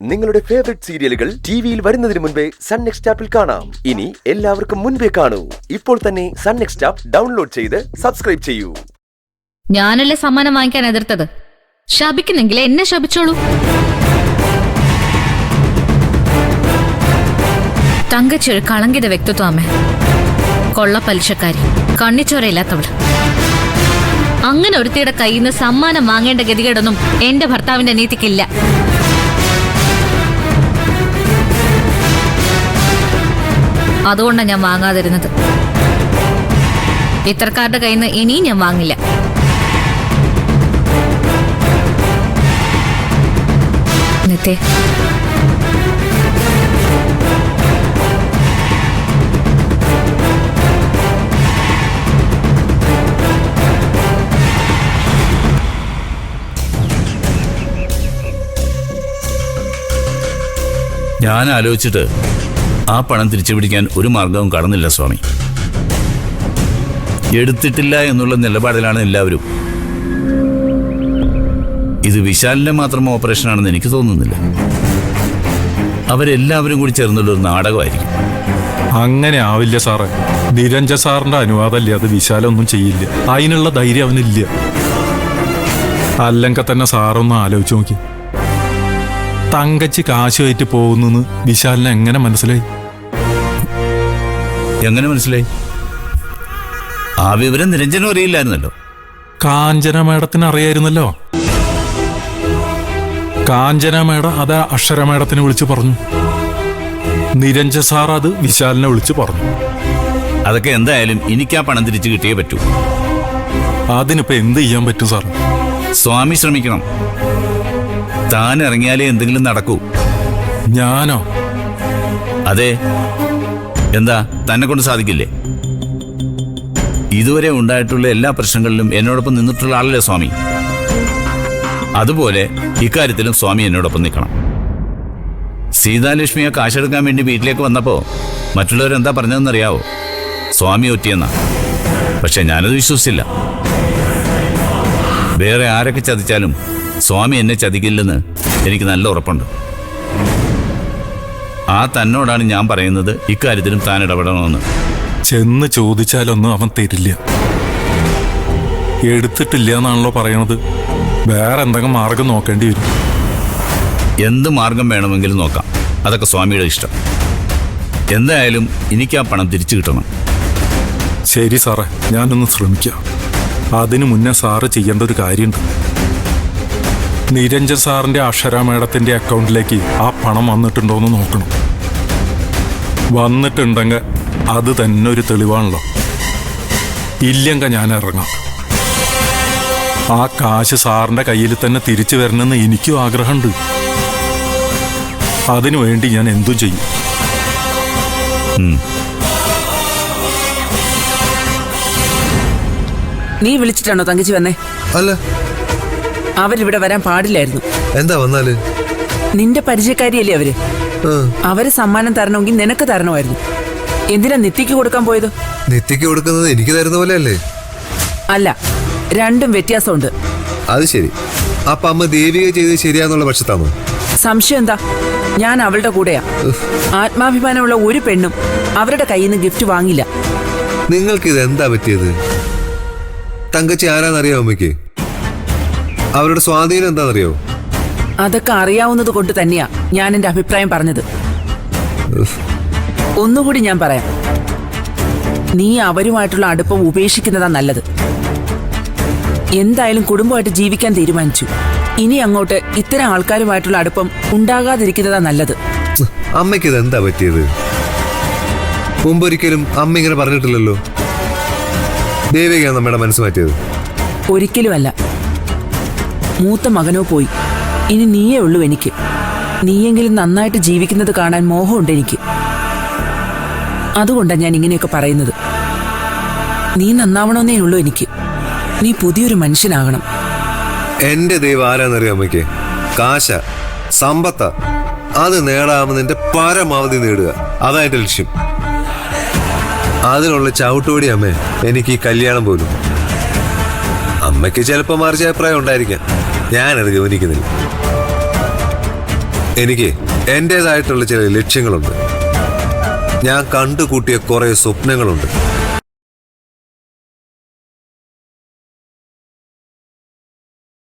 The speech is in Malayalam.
നിങ്ങളുടെ ഫേവറേറ്റ് സീരിയലുകൾ ടിവിയിൽ വരുന്നതിന് മുൻപേ സൺ നെക്സ്റ്റ് ആപ്പിൽ കാണാം. ഇനി എല്ലാവർക്കും മുൻപേ കാണൂ. ഇപ്പോൾ തന്നെ സൺ നെക്സ്റ്റ് ആപ്പ് ഡൗൺലോഡ് ചെയ്ത് സബ്സ്ക്രൈബ് ചെയ്യൂ. ഞാനല്ലേ സമ്മാനം വാങ്ങിക്കാൻ എതിർത്തത്. ശപിക്കുന്നെങ്കിൽ എന്നെ ശപിച്ചോളൂ. തങ്കച്ചി ഒരു കളങ്കിത വ്യക്തിത്വം അമ്മേ. കൊള്ളപ്പലിശക്കാരി, കണ്ണിച്ചോരയില്ലാത്തവള്. അങ്ങനെ ഒരുത്തിയുടെ കയ്യിൽ നിന്ന് സമ്മാനം വാങ്ങേണ്ട ഗതികേടൊന്നും എന്റെ ഭർത്താവിന്റെ നീതിക്കില്ല. അതുകൊണ്ടാണ് ഞാൻ വാങ്ങാതിരുന്നത്. ഇത്തരക്കാരുടെ കയ്യിൽ നിന്ന് ഇനിയും ഞാൻ വാങ്ങില്ല. നിത്തേ, ഞാൻ ആലോചിച്ചിട്ട് ആ പണം തിരിച്ചു പിടിക്കാൻ ഒരു മാർഗവും കാണുന്നില്ല സ്വാമി. എടുത്തിട്ടില്ല എന്നുള്ള നിലപാടിലാണ് എല്ലാവരും. ഇത് വിശാലിന്റെ മാത്രം ഓപ്പറേഷനാണെന്ന് എനിക്ക് തോന്നുന്നില്ല. അവരെല്ലാവരും കൂടി ചേർന്നുള്ള ഒരു നാടകമായിരിക്കും. അങ്ങനെ ആവില്ല സാറേ. നിരഞ്ജൻ സാറിന്റെ അനുവാദമല്ലേ അത് വിശാലൊന്നും ചെയ്യില്ല. അതിനുള്ള ധൈര്യം അവനില്ല. അല്ലെങ്കിൽ തന്നെ സാറൊന്ന് ആലോചിച്ച് നോക്കി. തങ്കച്ചി കാശുമായിട്ട് പോകുന്നെന്ന് വിശാലിനെ എങ്ങനെ മനസ്സിലായി? എങ്ങനെ മനസ്സിലായി? ആ വിവരം നിരഞ്ജനും അറിയില്ലായിരുന്നല്ലോ. കാഞ്ചന മേഡത്തിന് അറിയായിരുന്നല്ലോ. കാഞ്ചന മേഡം അത് അക്ഷര മേഡത്തിനെ വിളിച്ചു പറഞ്ഞു. നിരഞ്ജൻ സാർ അത് വിശാലിനെ വിളിച്ചു പറഞ്ഞു. അതൊക്കെ എന്തായാലും എനിക്ക് ആ പണം തിരിച്ചു കിട്ടിയേ പറ്റൂ. അതിനിപ്പോ എന്ത് ചെയ്യാൻ പറ്റും സാർ? സ്വാമി ശ്രമിക്കണം. താൻ ഇറങ്ങിയാലേ എന്തെങ്കിലും നടക്കൂ. ഞാനോ? അതെ. എന്താ, തന്നെ കൊണ്ട് സാധിക്കില്ലേ? ഇതുവരെ ഉണ്ടായിട്ടുള്ള എല്ലാ പ്രശ്നങ്ങളിലും എന്നോടൊപ്പം നിന്നിട്ടുള്ള ആളല്ലേ സ്വാമി. അതുപോലെ ഇക്കാര്യത്തിലും സ്വാമി എന്നോടൊപ്പം നിൽക്കണം. സീതാലക്ഷ്മിയെ കാശെടുക്കാൻ വേണ്ടി വീട്ടിലേക്ക് വന്നപ്പോ മറ്റുള്ളവരെന്താ പറഞ്ഞതെന്നറിയാവോ? സ്വാമി ഒറ്റിയെന്നാ. പക്ഷെ ഞാനത് വിശ്വസിച്ചില്ല. വേറെ ആരൊക്കെ ചതിച്ചാലും സ്വാമി എന്നെ ചതിക്കില്ലെന്ന് എനിക്ക് നല്ല ഉറപ്പുണ്ട്. ആ തന്നോടാണ് ഞാൻ പറയുന്നത് ഇക്കാര്യത്തിലും താൻ ഇടപെടണമെന്ന്. ചെന്ന് ചോദിച്ചാലൊന്നും അവൻ തരില്ല. എടുത്തിട്ടില്ല എന്നാണല്ലോ പറയണത്. വേറെ എന്തെങ്കിലും മാർഗം നോക്കേണ്ടി വരും. എന്ത് മാർഗം വേണമെങ്കിലും നോക്കാം. അതൊക്കെ സ്വാമിയുടെ ഇഷ്ടം. എന്തായാലും എനിക്ക് ആ പണം തിരിച്ചു കിട്ടണം. ശരി സാറേ, ഞാനൊന്ന് ശ്രമിക്കാം. അതിനു മുന്നേ സാറ് ചെയ്യേണ്ട ഒരു കാര്യമുണ്ട്. നിരഞ്ജൻ സാറിന്റെ അക്ഷര മേഡത്തിന്റെ അക്കൗണ്ടിലേക്ക് ആ പണം വന്നിട്ടുണ്ടോയെന്ന് നോക്കണം. വന്നിട്ടുണ്ടെങ്കിൽ അത് തന്നെ ഒരു തെളിവാണല്ലോ. ഇല്ലെങ്കിൽ ഞാൻ ഇറങ്ങാം. ആ കാശ് സാറിന്റെ കയ്യിൽ തന്നെ തിരിച്ചു വരണമെന്ന് എനിക്കും ആഗ്രഹമുണ്ട്. അതിനു വേണ്ടി ഞാൻ എന്തും ചെയ്യും. നീ വിളിച്ചിട്ടാണോ തങ്കച്ചി വന്നേ? അല്ല, അവരിവിടെ വരാൻ പാടില്ലായിരുന്നു. എന്താ വന്നാല്? നിന്റെ പരിചയക്കാരിയല്ലേ അവര്. അവര് സമ്മാനം തരണമെങ്കിൽ നിനക്ക് തരണമായിരുന്നു. എന്തിനാ നിത്യക്ക് കൊടുക്കാൻ പോയത്? നിത്യക്ക് കൊടുക്കുന്നത് എനിക്ക് തരുന്ന പോലെ അല്ലേ? അല്ല, രണ്ടും വ്യത്യാസമുണ്ട്. അത് ശരി. അപ്പൊ അമ്മ ദേവിക ചെയ്ത് ശരിയാന്നുള്ള പക്ഷത്താണോ? സംശയം എന്താ? ഞാൻ അവളുടെ കൂടെയാ. ആത്മാഭിമാനമുള്ള ഒരു പെണ്ണും അവരുടെ കയ്യിൽ നിന്ന് ഗിഫ്റ്റ് വാങ്ങില്ല. നിങ്ങൾക്ക് ഇത് എന്താ പറ്റിയത്? തങ്കച്ചി ആരാന്നറിയോ അമ്മയ്ക്ക്? അവരുടെ സ്വാധീനം എന്താണെന്നറിയോ? അതൊക്കെ അറിയാവുന്നത് കൊണ്ട് തന്നെയാ ഞാൻ എന്റെ അഭിപ്രായം പറഞ്ഞത്. ഒന്നുകൂടി ഞാൻ പറയാം. നീ അവരുമായിട്ടുള്ള അടുപ്പം ഉപേക്ഷിക്കുന്നതാ നല്ലത്. എന്തായാലും കുടുംബമായിട്ട് ജീവിക്കാൻ തീരുമാനിച്ചു. ഇനി അങ്ങോട്ട് ഇത്തരം ആൾക്കാരുമായിട്ടുള്ള അടുപ്പം ഉണ്ടാകാതിരിക്കുന്നതാ നല്ലത്. അമ്മയ്ക്ക് ഇത് എന്താ പറ്റിയത്? മുമ്പൊരിക്കലും അമ്മ ഇങ്ങനെ പറഞ്ഞിട്ടില്ലല്ലോ. ദേവികയാണ് നമ്മുടെ മനസ്സ് മാറ്റിയത്. ഒരിക്കലുമല്ല. മൂത്ത മകനോ പോയി. ഇനി നീയേ ഉള്ളൂ എനിക്ക്. നീയെങ്കിലും നന്നായിട്ട് ജീവിക്കുന്നത് കാണാൻ മോഹമുണ്ട് എനിക്ക്. അതുകൊണ്ടാണ് ഞാൻ ഇങ്ങനെയൊക്കെ പറയുന്നത്. നീ നന്നാവണമെന്നേ ഉള്ളൂ എനിക്ക്. നീ പുതിയൊരു മനുഷ്യനാകണം. എന്റെ ദൈവം ആരാന്നറിയോ അമ്മയ്ക്ക്? കാശ, സമ്പത്ത. അത് നേടാമെന്നതിന്റെ പരമാവധി നേടുക. അതാ എന്റെ ലക്ഷ്യം. അതിനുള്ള ചവിട്ടുപടി അമ്മേ എനിക്ക് ഈ കല്യാണം പോലും. അമ്മയ്ക്ക് ചിലപ്പോൾ മാറിച്ച അഭിപ്രായം ഉണ്ടായിരിക്കാം. ഞാനത് ഗവനിക്കുന്നില്ല. എനിക്ക് എന്റേതായിട്ടുള്ള ചില ലക്ഷ്യങ്ങളുണ്ട്. ഞാൻ കണ്ടുകൂട്ടിയ കുറെ സ്വപ്നങ്ങളുണ്ട്.